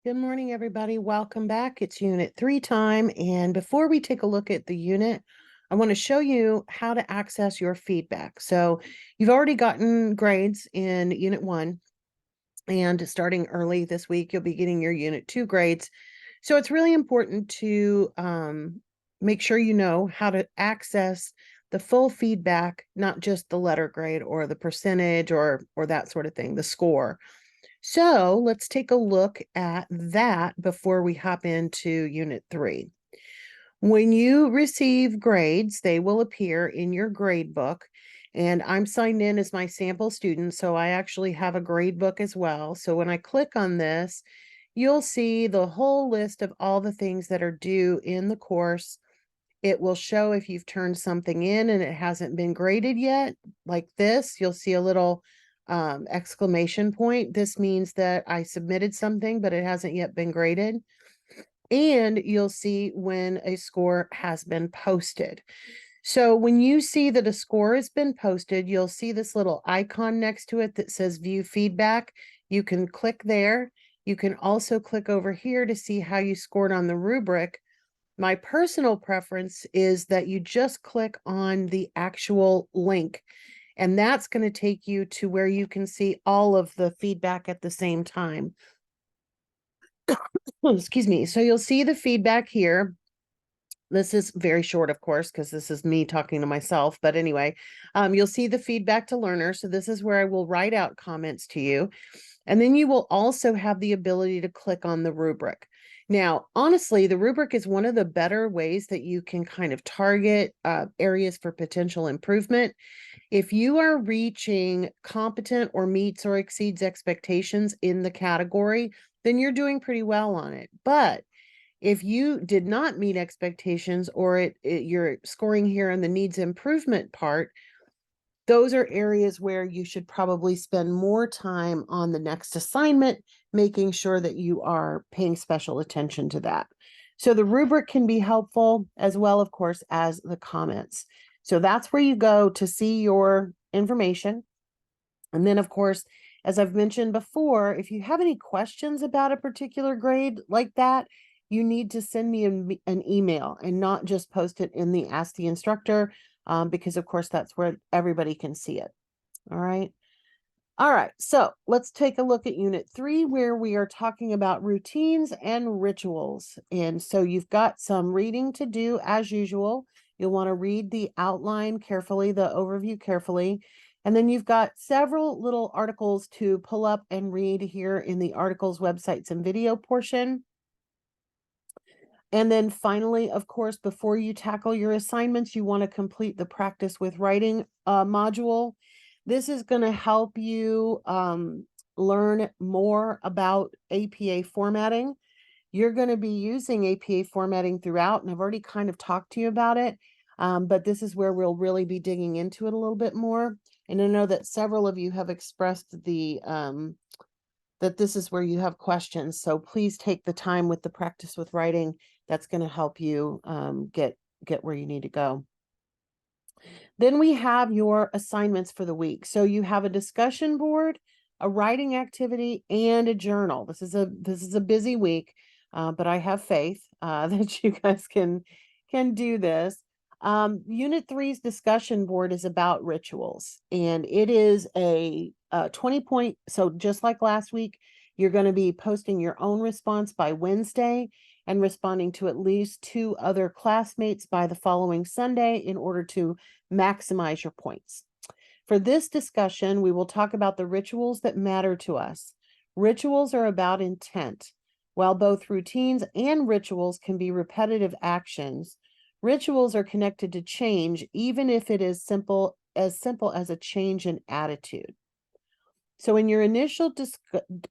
Good morning, everybody. Welcome back. It's Unit 3 time. And before we take a look at the unit, I want to show you how to access your feedback. So you've already gotten grades in Unit 1, and starting early this week, you'll be getting your Unit 2 grades. So it's really important to make sure you know how to access the full feedback, not just the letter grade or the percentage or that sort of thing, the score. So let's take a look at that before we hop into Unit 3. When you receive grades, they will appear in your grade book. And I'm signed in as my sample student, so I actually have a grade book as well. So when I click on this, you'll see the whole list of all the things that are due in the course. It will show if you've turned something in and it hasn't been graded yet, like this. You'll see a little exclamation point. This means that I submitted something, but it hasn't yet been graded. And you'll see when a score has been posted. So when you see that a score has been posted, you'll see this little icon next to it that says view feedback. You can click there. You can also click over here to see how you scored on the rubric. My personal preference is that you just click on the actual link, and that's going to take you to where you can see all of the feedback at the same time. Excuse me. So you'll see the feedback here. This is very short, of course, because this is me talking to myself. But anyway, you'll see the feedback to learners. So this is where I will write out comments to you. And then you will also have the ability to click on the rubric. Now, honestly, the rubric is one of the better ways that you can kind of target areas for potential improvement. If you are reaching competent or meets or exceeds expectations in the category, then you're doing pretty well on it. But if you did not meet expectations, or you're scoring here in the needs improvement part, those are areas where you should probably spend more time on the next assignment, making sure that you are paying special attention to that. So the rubric can be helpful, as well, of course, as the comments. So that's where you go to see your information. And then, of course, as I've mentioned before, if you have any questions about a particular grade like that, you need to send me an email and not just post it in the Ask the Instructor, because, of course, that's where everybody can see it. All right. All right. So let's take a look at Unit 3, where we are talking about routines and rituals. And so you've got some reading to do as usual. You'll want to read the outline carefully, the overview carefully. And then you've got several little articles to pull up and read here in the articles, websites, and video portion. And then finally, of course, before you tackle your assignments, you want to complete the practice with writing module. This is going to help you learn more about APA formatting. You're going to be using APA formatting throughout, and I've already kind of talked to you about it, but this is where we'll really be digging into it a little bit more. And I know that several of you have expressed that this is where you have questions. So please take the time with the practice with writing. That's going to help you get where you need to go. Then we have your assignments for the week. So you have a discussion board, a writing activity, and a journal. This is a busy week, but I have faith that you guys can do this. Unit 3's discussion board is about rituals, and it is a 20-point. So just like last week, you're going to be posting your own response by Wednesday and responding to at least 2 other classmates by the following Sunday in order to maximize your points. For this discussion, we will talk about the rituals that matter to us. Rituals are about intent. While both routines and rituals can be repetitive actions, rituals are connected to change, even if it is simple as a change in attitude. So in your initial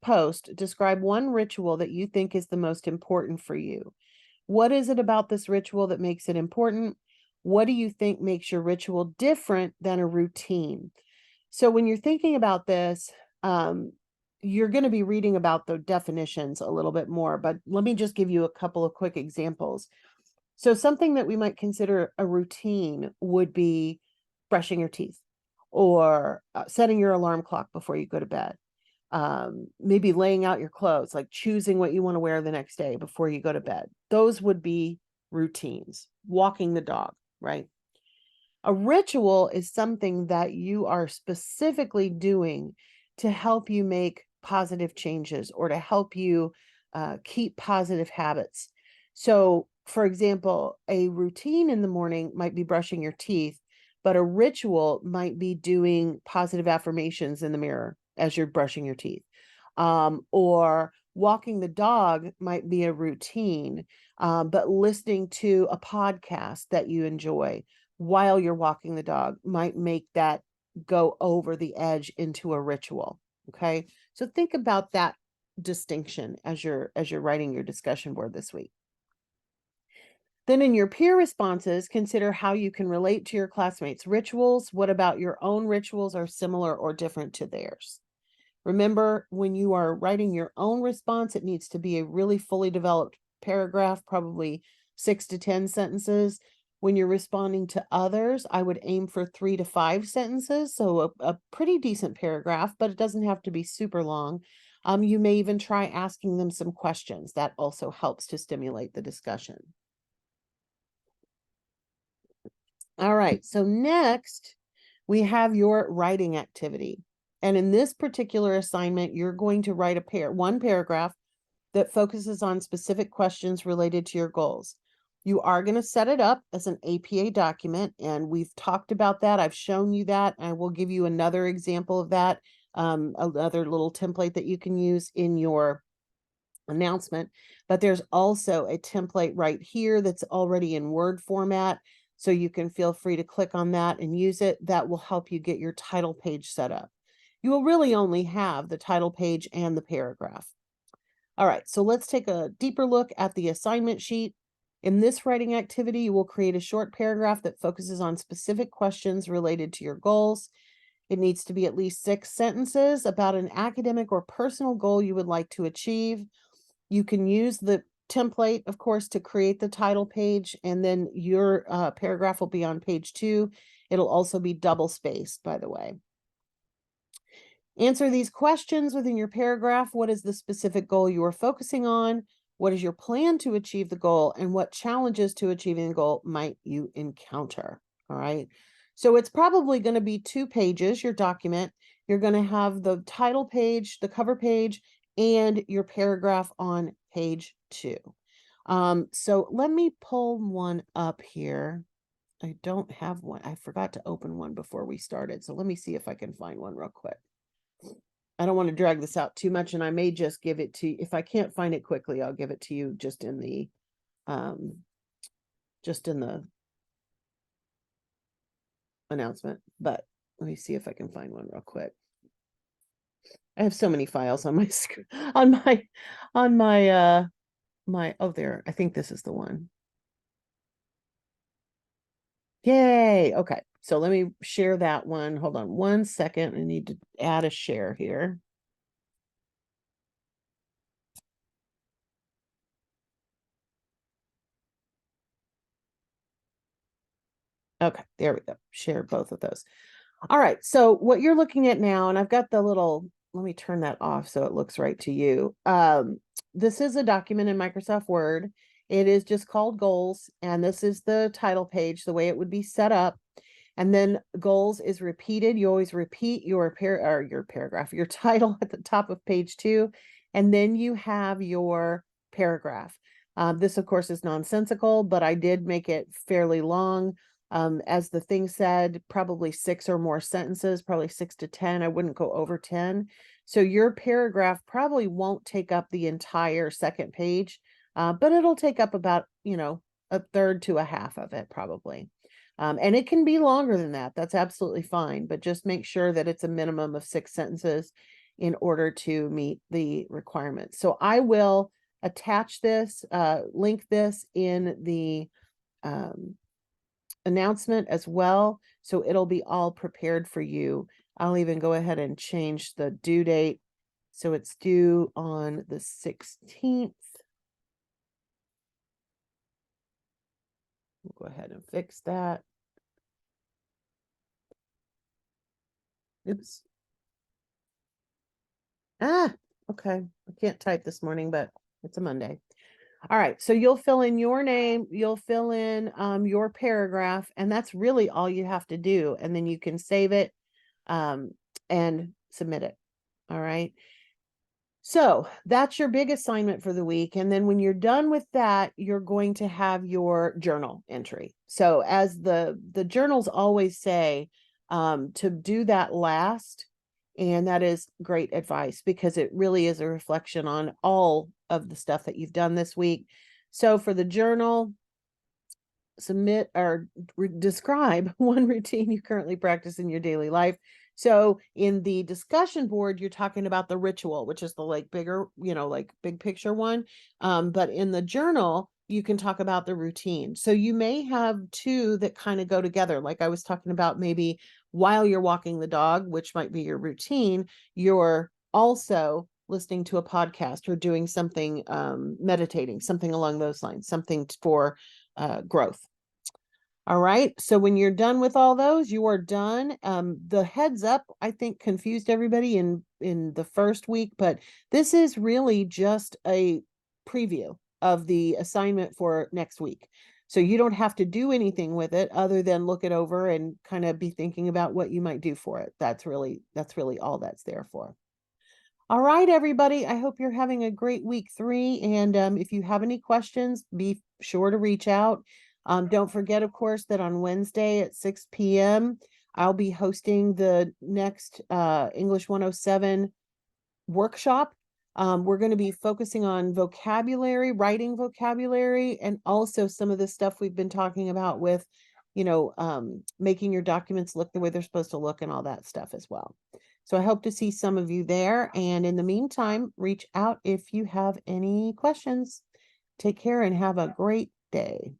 post, describe one ritual that you think is the most important for you. What is it about this ritual that makes it important? What do you think makes your ritual different than a routine? So when you're thinking about this, you're going to be reading about the definitions a little bit more, but let me just give you a couple of quick examples. So something that we might consider a routine would be brushing your teeth, or setting your alarm clock before you go to bed. maybe laying out your clothes, like choosing what you want to wear the next day before you go to bed. Those would be routines. Walking the dog, right? A ritual is something that you are specifically doing to help you make positive changes or to help you keep positive habits. So, for example, a routine in the morning might be brushing your teeth, but a ritual might be doing positive affirmations in the mirror as you're brushing your teeth. Or walking the dog might be a routine, but listening to a podcast that you enjoy while you're walking the dog might make that go over the edge into a ritual. Okay. So think about that distinction as you're writing your discussion board this week. Then in your peer responses, consider how you can relate to your classmates' rituals. What about your own rituals are similar or different to theirs? Remember, when you are writing your own response, it needs to be a really fully developed paragraph, probably 6 to 10 sentences. When you're responding to others, I would aim for 3 to 5 sentences, so a pretty decent paragraph, but it doesn't have to be super long. You may even try asking them some questions. That also helps to stimulate the discussion. All right, so next we have your writing activity. And in this particular assignment, you're going to write one paragraph that focuses on specific questions related to your goals. You are going to set it up as an APA document, and we've talked about that. I've shown you that. I will give you another example of that, another little template that you can use in your announcement. But there's also a template right here that's already in Word format. So you can feel free to click on that and use it. That will help you get your title page set up. You will really only have the title page and the paragraph. All right, so let's take a deeper look at the assignment sheet. In this writing activity, you will create a short paragraph that focuses on specific questions related to your goals. It needs to be at least 6 sentences about an academic or personal goal you would like to achieve. You can use the template, of course, to create the title page, and then your paragraph will be on page 2. It'll also be double spaced, by the way. Answer these questions within your paragraph. What is the specific goal you are focusing on? What is your plan to achieve the goal? And what challenges to achieving the goal might you encounter? All right. So it's probably going to be 2 pages, your document. You're going to have the title page, the cover page, and your paragraph on page 2. So let me pull one up here. I don't have one. I forgot to open one before we started. So let me see if I can find one real quick. I don't want to drag this out too much, and I may just give it to you. If I can't find it quickly, I'll give it to you just in the announcement. But let me see if I can find one real quick. I have so many files on my screen, on my oh, there. I think this is the one. Yay. Okay. So let me share that one. Hold on 1 second. I need to add a share here. Okay, there we go. Share both of those. All right. So what you're looking at now, and I've got the little, let me turn that off so it looks right to you. This is a document in Microsoft Word. It is just called goals. And this is the title page, the way it would be set up. And then goals is repeated. You always repeat your paragraph, your title at the top of page 2. And then you have your paragraph. This, of course, is nonsensical, but I did make it fairly long. As the thing said, probably 6 or more sentences, probably 6 to 10. I wouldn't go over 10. So your paragraph probably won't take up the entire second page, but it'll take up about, a third to a half of it probably. And it can be longer than that. That's absolutely fine, but just make sure that it's a minimum of 6 sentences in order to meet the requirements. So I will attach this, link this in the announcement as well. So it'll be all prepared for you. I'll even go ahead and change the due date. So it's due on the 16th. We'll go ahead and fix that. Oops. Okay. I can't type this morning, but it's a Monday. All right. So you'll fill in your name, you'll fill in your paragraph, and that's really all you have to do. And then you can save it and submit it. All right. So that's your big assignment for the week. And then when you're done with that, you're going to have your journal entry. So as the journals always say, to do that last, and that is great advice because it really is a reflection on all of the stuff that you've done this week. So for the journal, submit or describe one routine you currently practice in your daily life. So in the discussion board, you're talking about the ritual, which is the like bigger, like big picture one. But in the journal, you can talk about the routine. So you may have two that kind of go together. Like I was talking about, maybe while you're walking the dog, which might be your routine, you're also listening to a podcast or doing something, meditating, something along those lines, something for growth. All right. So when you're done with all those, you are done. The heads up, I think, confused everybody in the first week, but this is really just a preview of the assignment for next week. So you don't have to do anything with it other than look it over and kind of be thinking about what you might do for it. That's really all that's there for. All right, everybody. I hope you're having a great week 3. And if you have any questions, be sure to reach out. Don't forget, of course, that on Wednesday at 6 p.m., I'll be hosting the next English 107 workshop. We're going to be focusing on vocabulary, writing vocabulary, and also some of the stuff we've been talking about with, making your documents look the way they're supposed to look and all that stuff as well. So I hope to see some of you there. And in the meantime, reach out if you have any questions. Take care and have a great day.